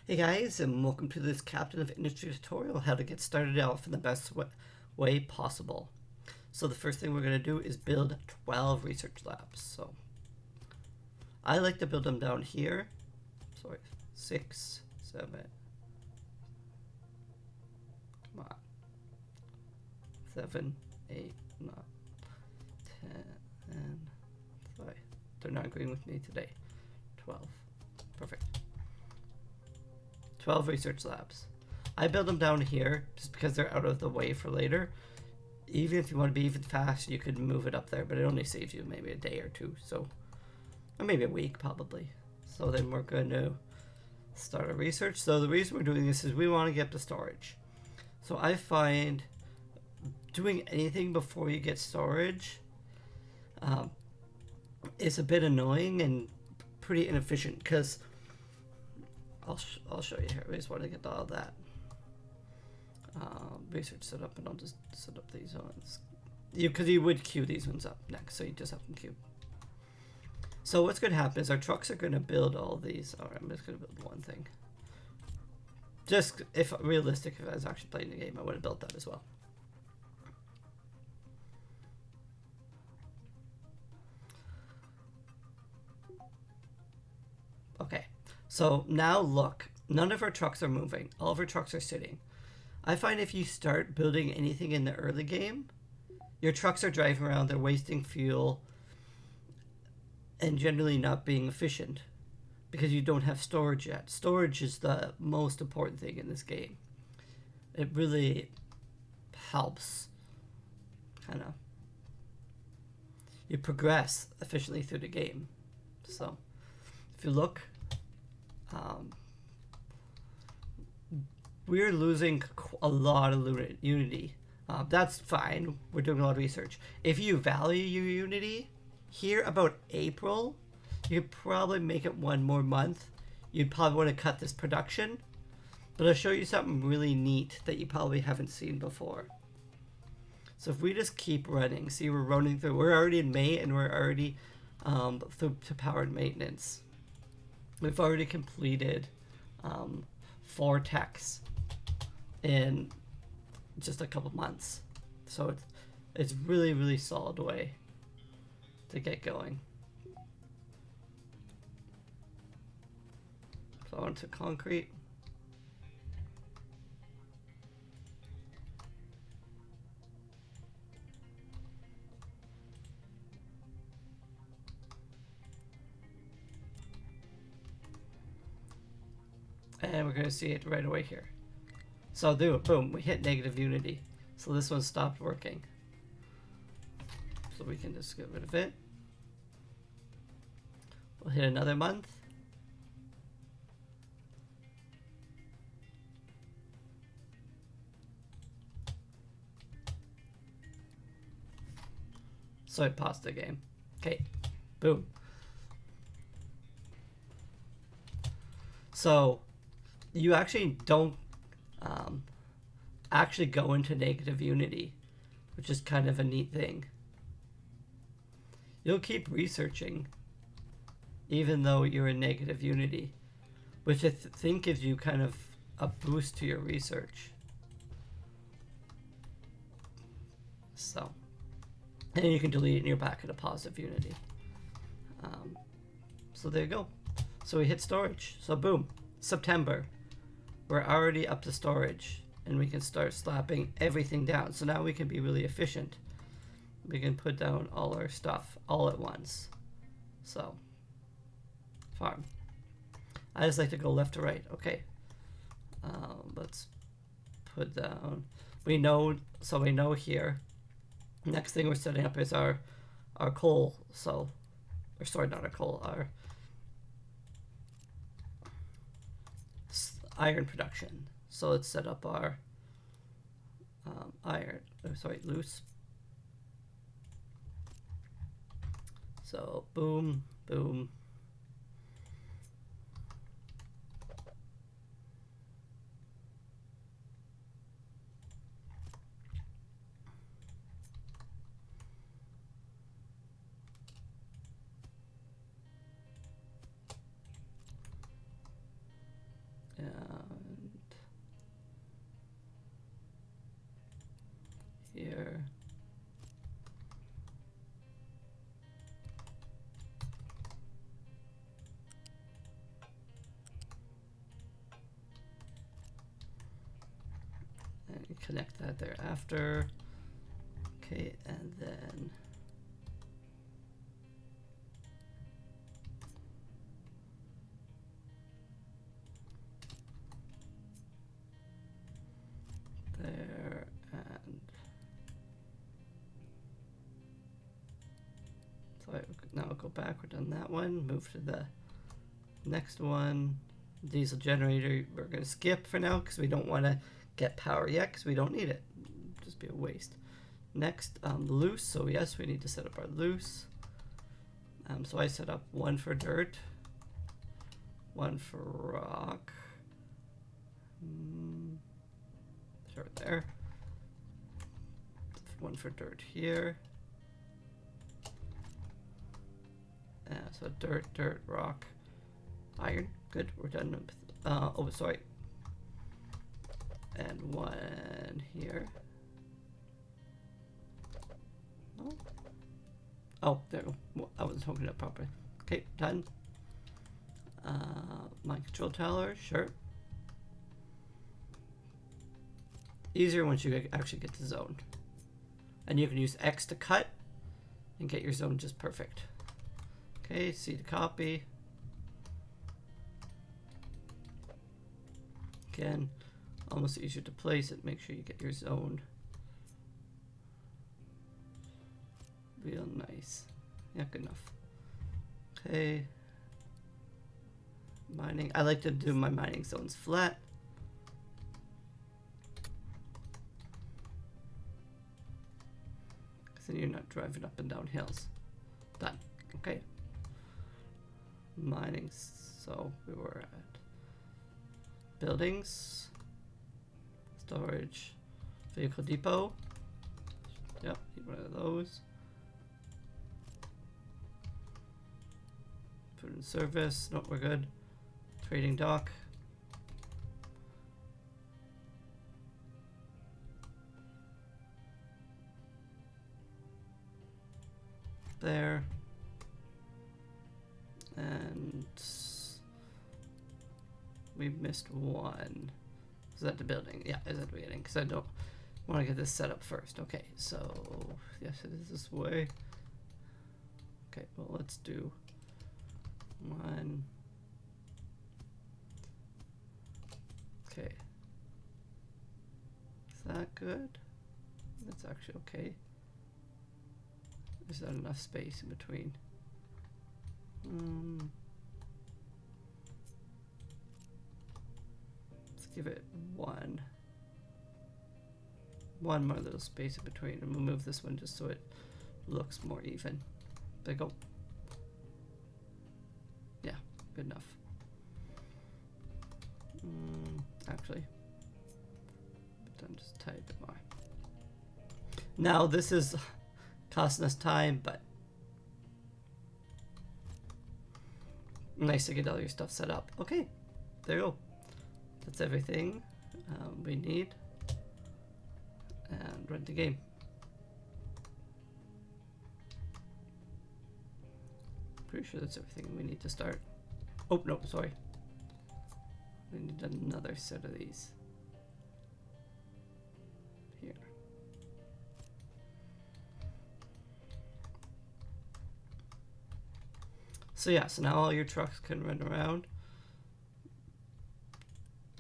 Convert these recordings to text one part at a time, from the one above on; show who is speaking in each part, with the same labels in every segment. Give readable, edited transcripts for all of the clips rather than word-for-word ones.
Speaker 1: Hey guys, and welcome to this Captain of Industry tutorial, how to get started off in the best way possible. So the first thing we're going to do is build 12 research labs. So I like to build them down here. Sorry, 6, 7, come on, 7, 8, 9, 10, and sorry, they're not agreeing with me today. 12, perfect. 12 research labs. I build them down here just because they're out of the way for later. Even if you want to be even fast, you could move it up there, but it only saves you maybe a day or two, so, or maybe a week probably. So then we're going to start our research. So the reason we're doing this is we want to get the storage. So I find doing anything before you get storage is a bit annoying and pretty inefficient because I'll show you here. I just want to get all that research set up, and I'll just set up these ones. Because you would queue these ones up next, so you just have them queue. So what's going to happen is our trucks are going to build all these. Alright, I'm just going to build one thing. Just if realistic, if I was actually playing the game, I would have built that as well. Okay. So now look, none of our trucks are moving. All of our trucks are sitting. I find if you start building anything in the early game, your trucks are driving around, they're wasting fuel, and generally not being efficient because you don't have storage yet. Storage is the most important thing in this game. It really helps kind of you progress efficiently through the game. So if you look, we're losing a lot of unity. That's fine. We're doing a lot of research. If you value your unity, here about April, you could probably make it one more month. You'd probably want to cut this production. But I'll show you something really neat that you probably haven't seen before. So if we just keep running, see we're running through, we're already in May and we're already through to powered maintenance. We've already completed 4 techs in just a couple months, so it's really solid way to get going. So onto concrete. And we're going to see it right away here. So boom, we hit negative unity. So this one stopped working. So we can just get rid of it. We'll hit another month. So I paused the game. Okay, boom. So you actually don't actually go into negative unity, which is kind of a neat thing. You'll keep researching even though you're in negative unity, which I think gives you kind of a boost to your research. So, and you can delete it and you're back at a positive unity. So there you go. So we hit storage. So boom, September. We're already up to storage and we can start slapping everything down. So now we can be really efficient. We can put down all our stuff all at once. So, farm. I just like to go left to right. Okay. Let's put down, we know here. Next thing we're setting up is our coal. So, or sorry, not our coal, our iron production. So let's set up our loose. So boom, boom. connect that there after. Okay, and then there, and so now I'll go backward on that one, move to the next one. Diesel generator we're going to skip for now because we don't want to get power yet because we don't need it. Just be a waste. Next, loose. So yes, we need to set up our loose. So I set up one for dirt, one for rock. Sure, there. One for dirt here. So dirt, rock, iron. Good, we're done with, oh, sorry. And one here. No? Oh, there we go. I wasn't hooking it up properly. Okay, done. My control tower, sure. Easier once you actually get the zone. And you can use X to cut and get your zone just perfect. Okay, C to copy. Again, almost easier to place it. Make sure you get your zone. Real nice. Yeah, good enough. Okay. Mining. I like to do my mining zones flat. Because then you're not driving up and down hills. Done. Okay. Mining. So we were at buildings, storage, vehicle depot. Yep, need one of those. Food and service. Nope, we're good. Trading dock. There. And we missed one. Is that the building? Yeah, is that the beginning? Because I don't want to get this set up first. Okay, so yes, it is this way. Okay, well, let's do one. Okay. Is that good? That's actually okay. Is that enough space in between? Let's give it one more little space in between, and we'll move this one just so it looks more even. There you go. Yeah, good enough. Actually, done just type it more. Now this is costing us time, but nice to get all your stuff set up. Okay, there you go. That's everything we need. And run the game. Pretty sure that's everything we need to start. Oh, no, sorry. We need another set of these. Here. So yeah, so now all your trucks can run around.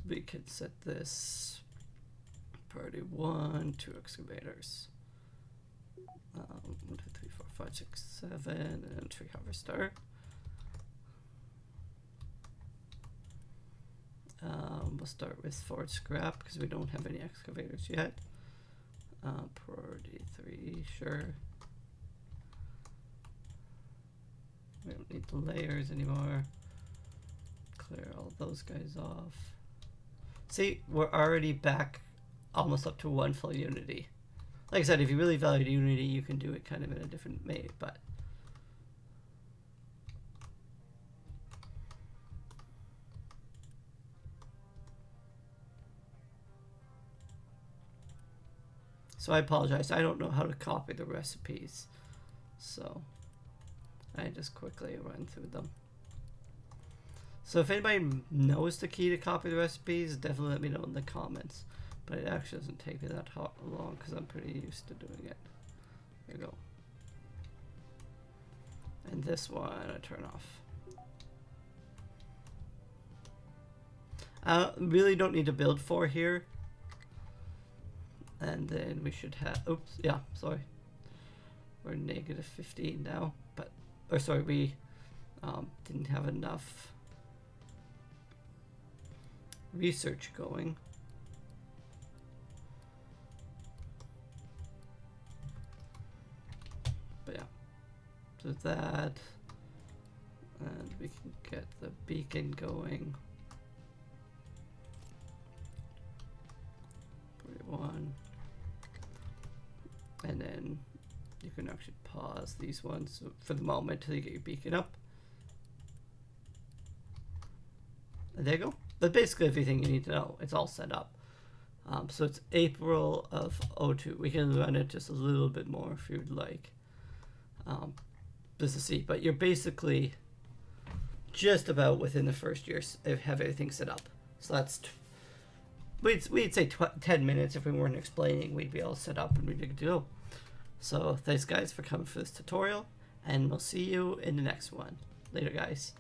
Speaker 1: We could set this priority 1, 2 excavators. 1, 2, 3, 4, 5, 6, 7, and tree harvester. We'll start with forage scrap because we don't have any excavators yet. Priority 3, sure. We don't need the layers anymore. Clear all those guys off. See, we're already back almost up to 1 full unity. Like I said, if you really value unity, you can do it kind of in a different way, but so I apologize. I don't know how to copy the recipes, so I just quickly run through them. So if anybody knows the key to copy the recipes, definitely let me know in the comments. But it actually doesn't take me that long because I'm pretty used to doing it. There you go. And this one I turn off. Really don't need to build 4 here. And then we should have, oops, yeah, sorry. We're negative 15 now, but, or sorry, we didn't have enough research going. But yeah, so that, and we can get the beacon going. 41. And then you can actually pause these ones for the moment till you get your beacon up. And there you go. That's basically everything you need to know. It's all set up. So it's April of 02. We can run it just a little bit more if you'd like. Just to see. But you're basically just about within the first year have everything set up. So that's... We'd say 10 minutes if we weren't explaining. We'd be all set up and we'd be good to go. So thanks guys for coming for this tutorial, and we'll see you in the next one. Later guys.